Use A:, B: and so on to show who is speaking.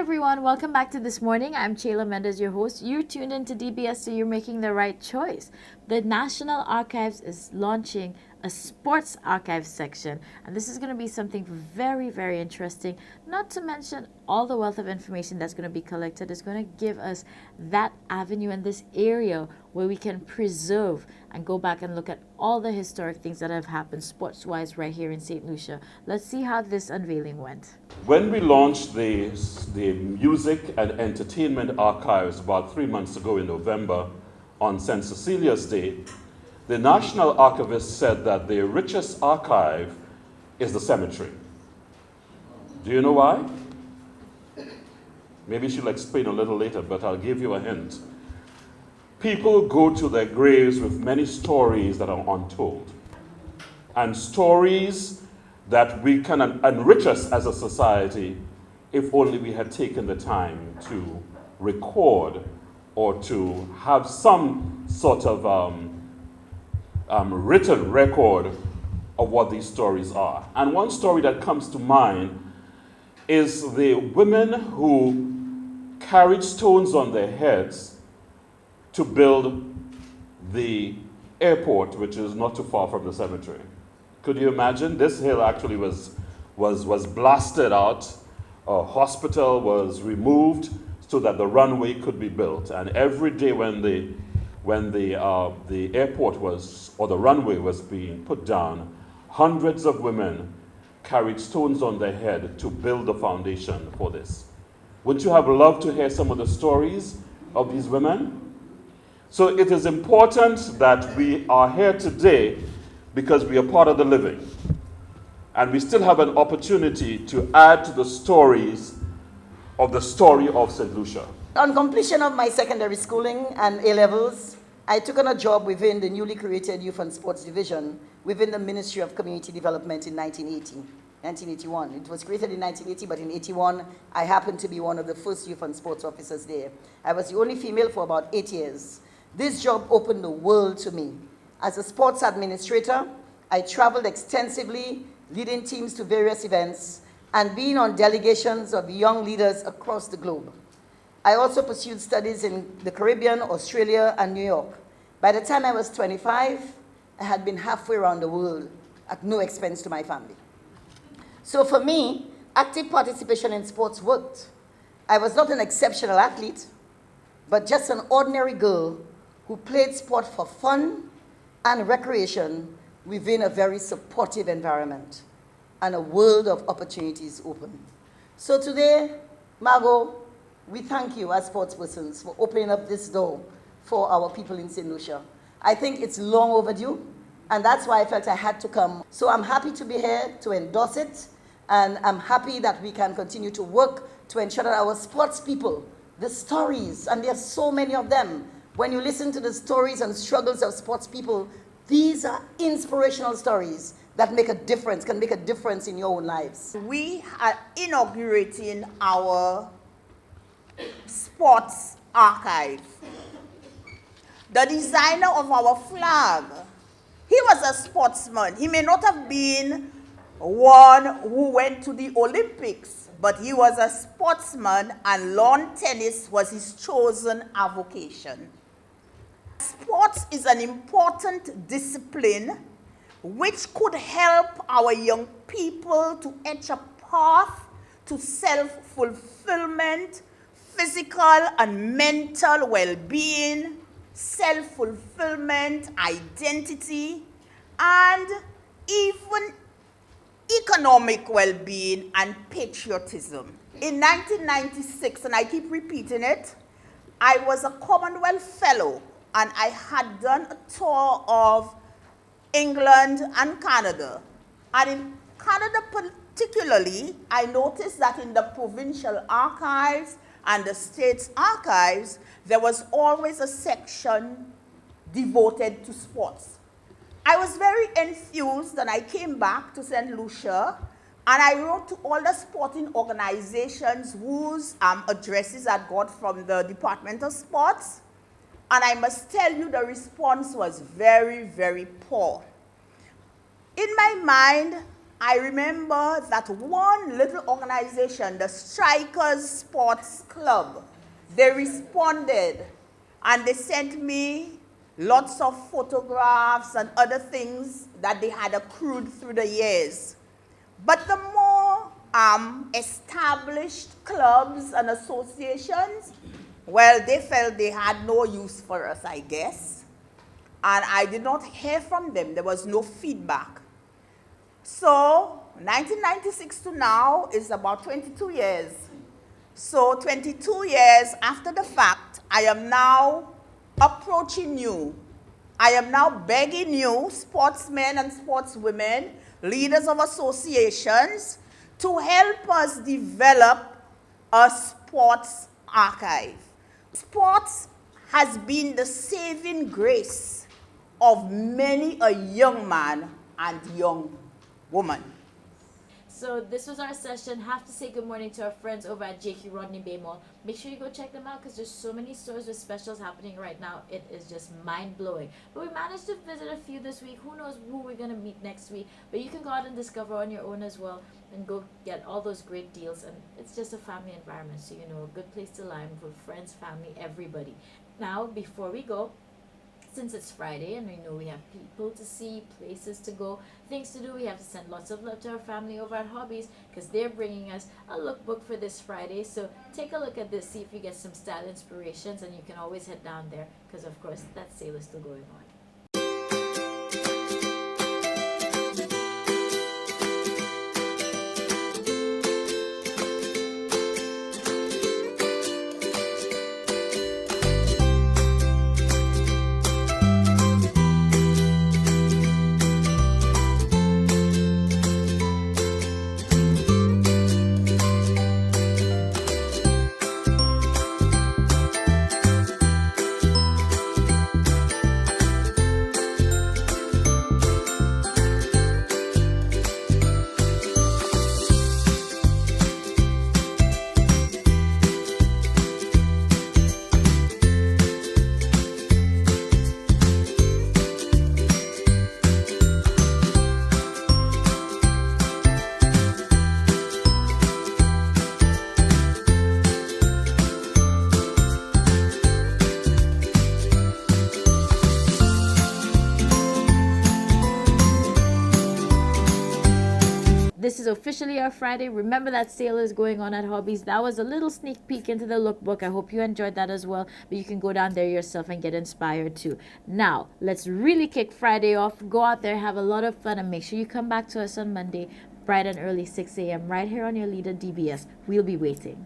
A: everyone, welcome back to This Morning. I'm Chayla Mendez, your host. You're tuned into DBS, so you're making the right choice. The National Archives is launching a sports archives section, and this is going to be something very, very interesting. Not to mention all the wealth of information that's going to be collected is going to give us that avenue in this area where we can preserve and go back and look at all the historic things that have happened sports-wise right here in St. Lucia. Let's see how this unveiling went.
B: When we launched the Music and Entertainment Archives about 3 months ago in November on St. Cecilia's Day, the National Archivist said that the richest archive is the cemetery. Do you know why? Maybe she'll explain a little later, but I'll give you a hint. People go to their graves with many stories that are untold, and stories that we can enrich us as a society if only we had taken the time to record or to have some sort of written record of what these stories are. And one story that comes to mind is the women who carried stones on their heads to build the airport, which is not too far from the cemetery. Could you imagine? This hill actually was blasted out. A hospital was removed so that the runway could be built. And every day when the airport was, or the runway was being put down, hundreds of women carried stones on their head to build the foundation for this. Wouldn't you have loved to hear some of the stories of these women? So it is important that we are here today because we are part of the living. And we still have an opportunity to add to the stories of the story of St. Lucia.
C: On completion of my secondary schooling and A-levels, I took on a job within the newly created Youth and Sports Division within the Ministry of Community Development in 1981. It was created in 1980, but in 81, I happened to be one of the first Youth and Sports officers there. I was the only female for about 8 years. This job opened the world to me. As a sports administrator, I traveled extensively, leading teams to various events and being on delegations of young leaders across the globe. I also pursued studies in the Caribbean, Australia, and New York. By the time I was 25, I had been halfway around the world at no expense to my family. So for me, active participation in sports worked. I was not an exceptional athlete, but just an ordinary girl who played sport for fun and recreation within a very supportive environment and a world of opportunities open. So today, Margot, we thank you as sportspersons for opening up this door for our people in St. Lucia. I think it's long overdue, and that's why I felt I had to come. So I'm happy to be here to endorse it, and I'm happy that we can continue to work to ensure that our sports people, the stories, and there's so many of them. When you listen to the stories and struggles of sports people, these are inspirational stories that make a difference, can make a difference in your own lives.
D: We are inaugurating our sports archive. The designer of our flag, he was a sportsman. He may not have been one who went to the Olympics, but he was a sportsman, and lawn tennis was his chosen avocation. Sports is an important discipline which could help our young people to etch a path to self-fulfillment, physical and mental well-being, self-fulfillment, identity, and even economic well-being and patriotism. In 1996, and I keep repeating it, I was a Commonwealth Fellow, and I had done a tour of England and Canada. And in Canada particularly, I noticed that in the provincial archives and the state's archives, there was always a section devoted to sports. I was very enthused, and I came back to St. Lucia, and I wrote to all the sporting organizations whose addresses I got from the Department of Sports. And I must tell you, the response was very, very poor. In my mind, I remember that one little organization, the Strikers Sports Club, they responded and they sent me lots of photographs and other things that they had accrued through the years. But the more established clubs and associations, well, they felt they had no use for us, I guess. And I did not hear from them. There was no feedback. So 1996 to now is about 22 years. So 22 years after the fact, I am now approaching you. I am now begging you, sportsmen and sportswomen, leaders of associations, to help us develop a sports archive. Sports has been the saving grace of many a young man and young woman.
A: So this was our session. Have to say good morning to our friends over at JQ Rodney Bay Mall. Make sure you go check them out because there's so many stores with specials happening right now. It is just mind-blowing. But we managed to visit a few this week. Who knows who we're going to meet next week. But you can go out and discover on your own as well and go get all those great deals. And it's just a family environment. So, you know, a good place to line with friends, family, everybody. Now, before we go, since it's Friday and we know we have people to see, places to go, things to do, we have to send lots of love to our family over at Hobbies because they're bringing us a lookbook for this Friday. So take a look at this, see if you get some style inspirations, and you can always head down there because, of course, that sale is still going on. This is officially our Friday. Remember that sale is going on at Hobbies. That was a little sneak peek into the lookbook. I hope you enjoyed that as well. But you can go down there yourself and get inspired too. Now, let's really kick Friday off. Go out there, have a lot of fun, and make sure you come back to us on Monday, bright and early, 6 a.m. right here on your leader DBS. We'll be waiting.